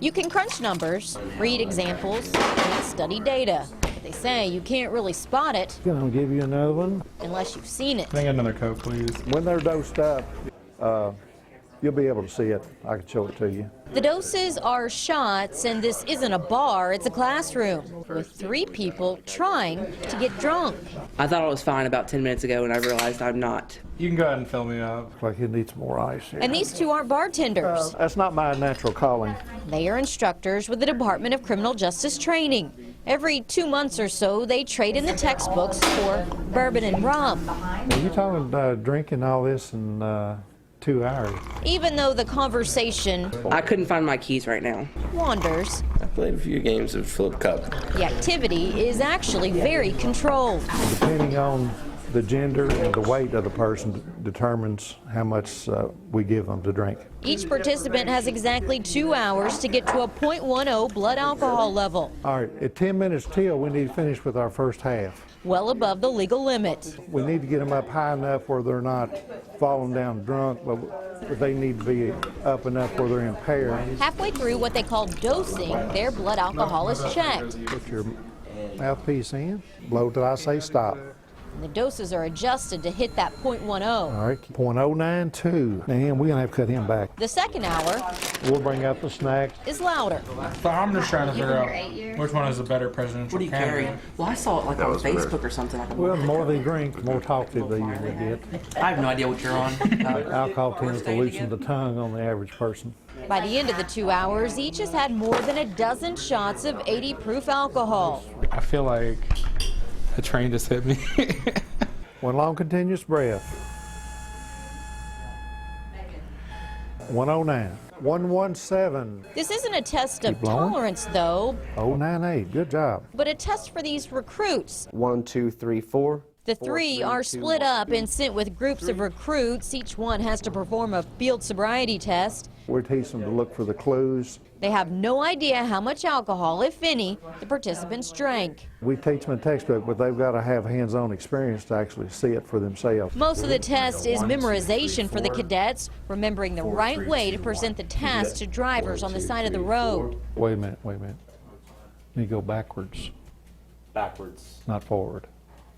You can crunch numbers, read examples, and study data. But they say you can't really spot it. Gonna give you another one. Unless you've seen it. Can I get another Coke, please? When they're dosed up, you'll be able to see it. I can show it to you. The doses are shots, and this isn't a bar, it's a classroom with 3 people trying to get drunk. I thought I was fine about 10 minutes ago, and I realized I'm not. You can go ahead and fill me up. Looks like it needs more ice here. And these 2 aren't bartenders. That's not my natural calling. They are instructors with the Department of Criminal Justice Training. Every 2 months or so, they trade in the textbooks for bourbon and rum. Are you talking drinking all this in 2 hours? Even though the conversation I couldn't find my keys right now. wanders, I played a few games of Flip Cup. the activity is actually very controlled. Depending on the gender and the weight of the person determines how much we give them to drink. Each participant has exactly 2 hours to get to a .10 blood alcohol level, All right, at 10 minutes till, we need to finish with our first half. well above the legal limit. We need to get them up high enough where they're not falling down drunk, but they need to be up enough where they're impaired. Halfway through what they call dosing, their blood alcohol is checked. Put your mouthpiece in, blow till I say stop. The doses are adjusted to hit that .10. All right, .092. And we're gonna have to cut him back. The second hour We'll bring out the snacks. is louder. But I'm just trying to figure out which one is a better presidential What do you carry? candidate. Well, I saw it like on Facebook or something. Well, the more they drink, the more talkative they usually get. I have no idea what you're on. Alcohol tends to loosen the tongue on the average person. By the end of the 2 hours, each has had more than a dozen shots of 80 proof alcohol. I feel like a train just hit me. One long continuous breath. 109. 117. This isn't a test of Keep blowing. tolerance, though, 098. Good job. but a test for these recruits. 1, 2, 3, 4. The 3 are split up and sent with groups of recruits. Each one has to perform a field sobriety test. We're teaching them to look for the clues. They have no idea how much alcohol, if any, the participants drank. We teach them a textbook, but they've got to have hands-on experience to actually see it for themselves. Most of the test is memorization for the cadets, remembering the right way to present the task to drivers on the side of the road. Wait a minute, wait a minute. You go backwards, Backwards. not forward.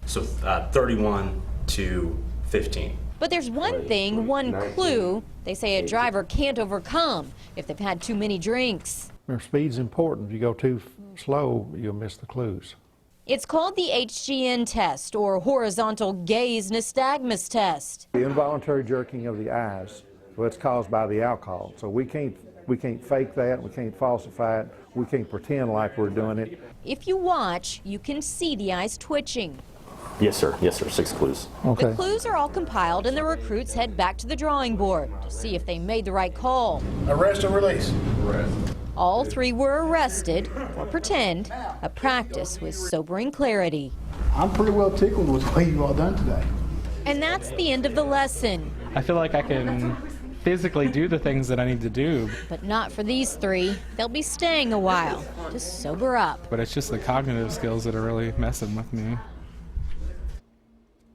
So 31 to 15. But there's one thing, one clue, they say a driver can't overcome if they've had too many drinks. Remember, speed's important. If you go too slow, you'll miss the clues. It's called the HGN test, or horizontal gaze nystagmus test. The involuntary jerking of the eyes, well, it's caused by the alcohol. So we can't fake that, we can't falsify it, we can't pretend like we're doing it. If you watch, you can see the eyes twitching. Yes, sir. Yes, sir. 6 clues. Okay. The clues are all compiled, and the recruits head back to the drawing board to see if they made the right call. Arrest and release. All 3 were arrested, or pretend, a practice with sobering clarity. I'm pretty well tickled with what you all done today. And that's the end of the lesson, I feel like I can physically do the things that I need to do, but not for these 3. They'll be staying a while to sober up. but it's just the cognitive skills that are really messing with me.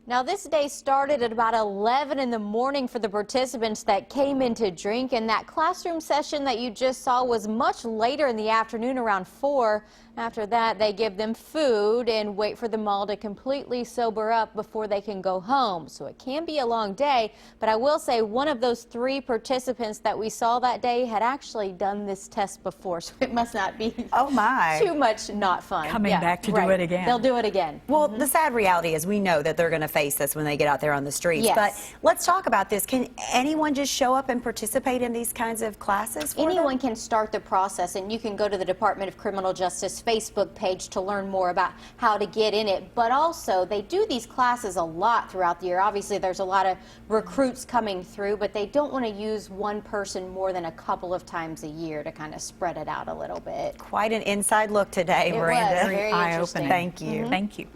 Now, this day started at about 11 in the morning for the participants that came in to drink, and that classroom session that you just saw was much later in the afternoon, around 4. After that, they give them food and wait for them all to completely sober up before they can go home. So it can be a long day, but I will say one of those 3 participants that we saw that day had actually done this test before, so it must not be Oh my. too much not fun. Coming back to do right. it again. They'll do it again. Well, the sad reality is we know that they're going to face this when they get out there on the streets. Yes. But let's talk about this. Can anyone just show up and participate in these kinds of classes for Anyone them? can start the process, and you can go to the Department of Criminal Justice Facebook page to learn more about how to get in it. But also, they do these classes a lot throughout the year. Obviously, there's a lot of recruits coming through, but they don't want to use one person more than a couple of times a year to kind of spread it out a little bit. Quite an inside look today, It was Miranda. very Eye-opening. interesting. Thank you. Thank you.